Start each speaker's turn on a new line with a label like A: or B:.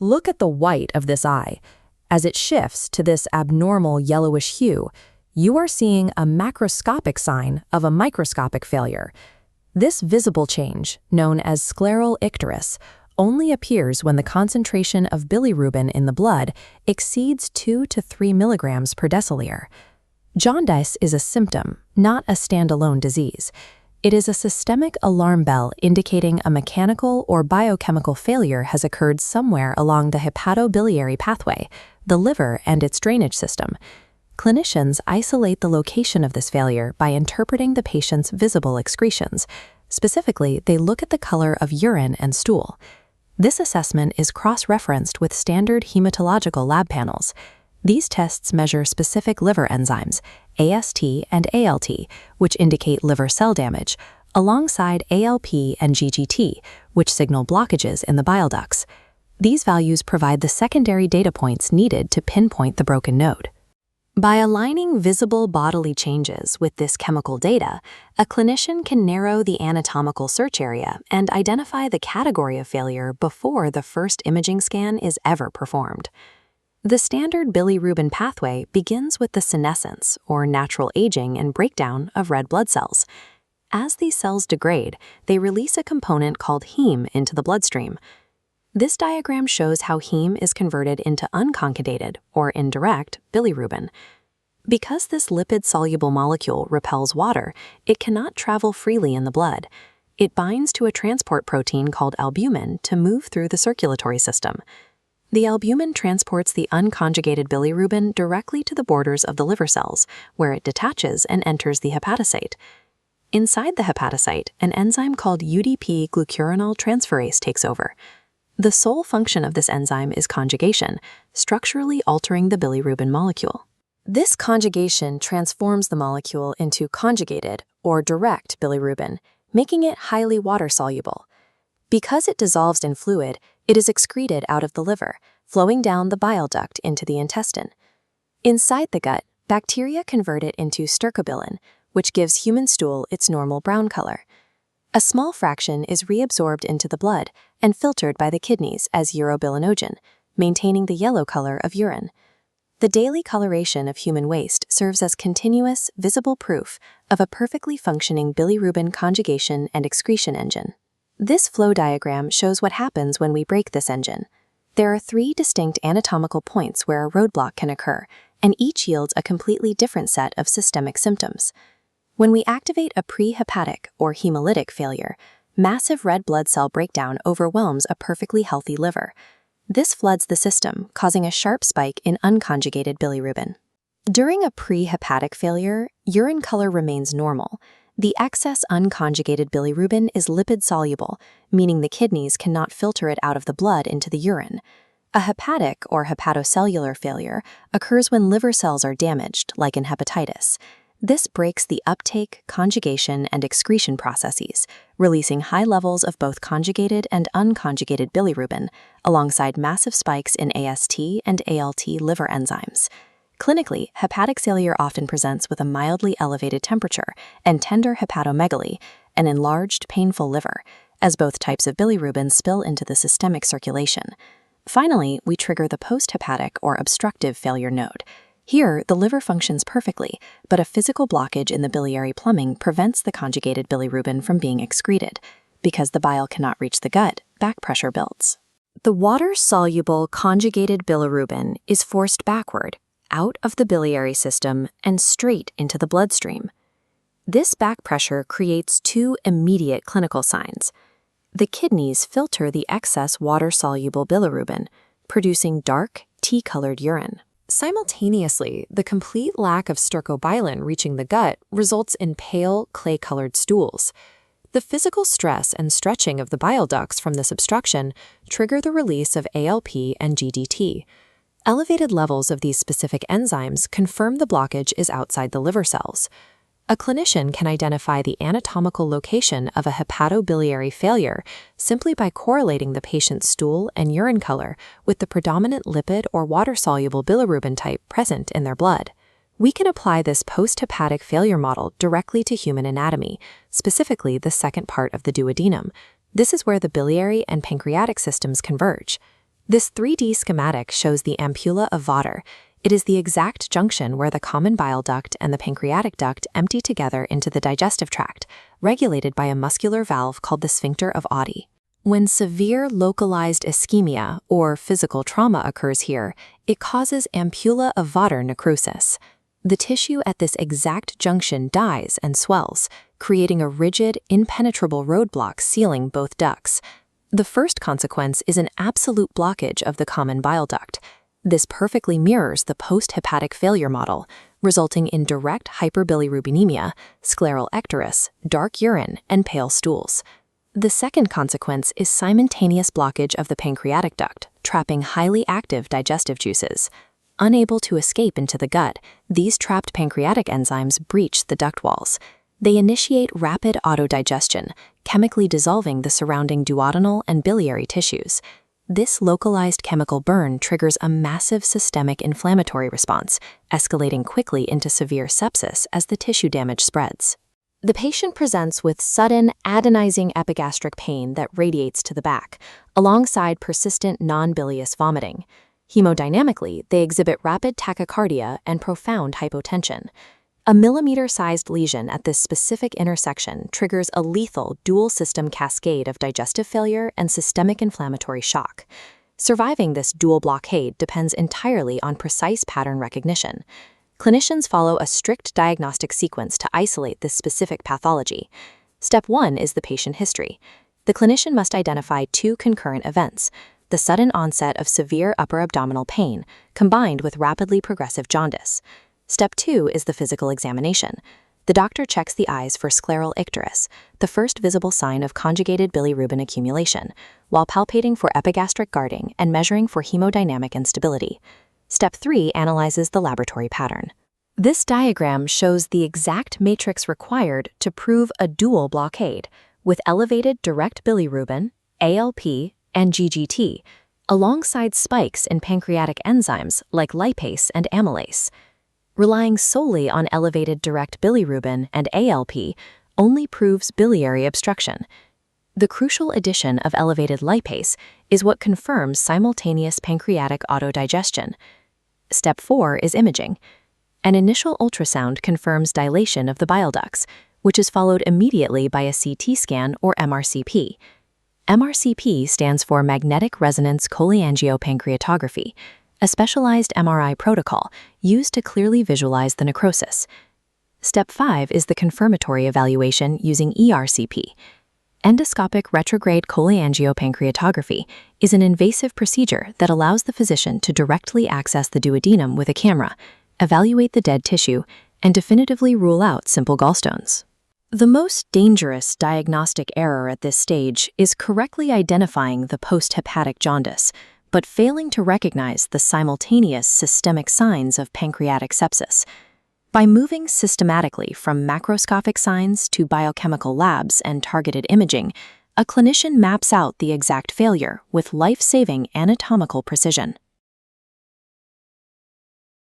A: Look at the white of this eye. As it shifts to this abnormal yellowish hue, you are seeing a macroscopic sign of a microscopic failure. This visible change, known as scleral icterus, only appears when the concentration of bilirubin in the blood exceeds 2 to 3 milligrams per deciliter. Jaundice is a symptom, not a standalone disease. It is a systemic alarm bell indicating a mechanical or biochemical failure has occurred somewhere along the hepatobiliary pathway, the liver and its drainage system. Clinicians isolate the location of this failure by interpreting the patient's visible excretions. Specifically, they look at the color of urine and stool. This assessment is cross-referenced with standard hematological lab panels. These tests measure specific liver enzymes, AST and ALT, which indicate liver cell damage, alongside ALP and GGT, which signal blockages in the bile ducts. These values provide the secondary data points needed to pinpoint the broken node. By aligning visible bodily changes with this chemical data, a clinician can narrow the anatomical search area and identify the category of failure before the first imaging scan is ever performed. The standard bilirubin pathway begins with the senescence, or natural aging and breakdown of red blood cells. As these cells degrade, they release a component called heme into the bloodstream. This diagram shows how heme is converted into unconjugated, or indirect, bilirubin. Because this lipid-soluble molecule repels water, it cannot travel freely in the blood. It binds to a transport protein called albumin to move through the circulatory system. The albumin transports the unconjugated bilirubin directly to the borders of the liver cells, where it detaches and enters the hepatocyte. Inside the hepatocyte, an enzyme called UDP-glucuronol transferase takes over. The sole function of this enzyme is conjugation, structurally altering the bilirubin molecule. This conjugation transforms the molecule into conjugated, or direct bilirubin, making it highly water-soluble. Because it dissolves in fluid, it is excreted out of the liver, flowing down the bile duct into the intestine. Inside the gut, bacteria convert it into stercobilin, which gives human stool its normal brown color. A small fraction is reabsorbed into the blood and filtered by the kidneys as urobilinogen, maintaining the yellow color of urine. The daily coloration of human waste serves as continuous, visible proof of a perfectly functioning bilirubin conjugation and excretion engine. This flow diagram shows what happens when we break this engine. There are 3 distinct anatomical points where a roadblock can occur, and each yields a completely different set of systemic symptoms. When we activate a prehepatic or hemolytic failure, massive red blood cell breakdown overwhelms a perfectly healthy liver. This floods the system, causing a sharp spike in unconjugated bilirubin. During a prehepatic failure, urine color remains normal. The excess unconjugated bilirubin is lipid-soluble, meaning the kidneys cannot filter it out of the blood into the urine. A hepatic or hepatocellular failure occurs when liver cells are damaged, like in hepatitis. This breaks the uptake, conjugation, and excretion processes, releasing high levels of both conjugated and unconjugated bilirubin, alongside massive spikes in AST and ALT liver enzymes. Clinically, hepatic failure often presents with a mildly elevated temperature and tender hepatomegaly, an enlarged, painful liver, as both types of bilirubin spill into the systemic circulation. Finally, we trigger the posthepatic or obstructive failure node. Here, the liver functions perfectly, but a physical blockage in the biliary plumbing prevents the conjugated bilirubin from being excreted. Because the bile cannot reach the gut, back pressure builds. The water-soluble conjugated bilirubin is forced backward, out of the biliary system and straight into the bloodstream. This back pressure creates 2 immediate clinical signs. The kidneys filter the excess water-soluble bilirubin, producing dark, tea-colored urine. Simultaneously, the complete lack of stercobilin reaching the gut results in pale, clay-colored stools. The physical stress and stretching of the bile ducts from this obstruction trigger the release of ALP and GDT. Elevated levels of these specific enzymes confirm the blockage is outside the liver cells. A clinician can identify the anatomical location of a hepatobiliary failure simply by correlating the patient's stool and urine color with the predominant lipid or water-soluble bilirubin type present in their blood. We can apply this post-hepatic failure model directly to human anatomy, specifically the second part of the duodenum. This is where the biliary and pancreatic systems converge. This 3D schematic shows the ampulla of Vater. It is the exact junction where the common bile duct and the pancreatic duct empty together into the digestive tract, regulated by a muscular valve called the sphincter of Oddi. When severe localized ischemia or physical trauma occurs here, it causes ampulla of Vater necrosis. The tissue at this exact junction dies and swells, creating a rigid, impenetrable roadblock sealing both ducts. The first consequence is an absolute blockage of the common bile duct. This perfectly mirrors the post-hepatic failure model, resulting in direct hyperbilirubinemia, scleral icterus, dark urine, and pale stools. The second consequence is simultaneous blockage of the pancreatic duct, trapping highly active digestive juices. Unable to escape into the gut, these trapped pancreatic enzymes breach the duct walls. They initiate rapid autodigestion, chemically dissolving the surrounding duodenal and biliary tissues. This localized chemical burn triggers a massive systemic inflammatory response, escalating quickly into severe sepsis as the tissue damage spreads. The patient presents with sudden, agonizing epigastric pain that radiates to the back, alongside persistent non-bilious vomiting. Hemodynamically, they exhibit rapid tachycardia and profound hypotension. A millimeter-sized lesion at this specific intersection triggers a lethal dual-system cascade of digestive failure and systemic inflammatory shock. Surviving this dual blockade depends entirely on precise pattern recognition. Clinicians follow a strict diagnostic sequence to isolate this specific pathology. Step 1 is the patient history. The clinician must identify two concurrent events: the sudden onset of severe upper abdominal pain, combined with rapidly progressive jaundice. Step 2 is the physical examination. The doctor checks the eyes for scleral icterus, the first visible sign of conjugated bilirubin accumulation, while palpating for epigastric guarding and measuring for hemodynamic instability. Step 3 analyzes the laboratory pattern. This diagram shows the exact matrix required to prove a dual blockade, with elevated direct bilirubin, ALP, and GGT, alongside spikes in pancreatic enzymes like lipase and amylase. Relying solely on elevated direct bilirubin and ALP only proves biliary obstruction. The crucial addition of elevated lipase is what confirms simultaneous pancreatic autodigestion. Step 4 is imaging. An initial ultrasound confirms dilation of the bile ducts, which is followed immediately by a CT scan or MRCP. MRCP stands for magnetic resonance cholangiopancreatography, a specialized MRI protocol used to clearly visualize the necrosis. Step 5 is the confirmatory evaluation using ERCP. Endoscopic retrograde cholangiopancreatography is an invasive procedure that allows the physician to directly access the duodenum with a camera, evaluate the dead tissue, and definitively rule out simple gallstones. The most dangerous diagnostic error at this stage is correctly identifying the post-hepatic jaundice, but failing to recognize the simultaneous systemic signs of pancreatic sepsis. By moving systematically from macroscopic signs to biochemical labs and targeted imaging, a clinician maps out the exact failure with life-saving anatomical precision.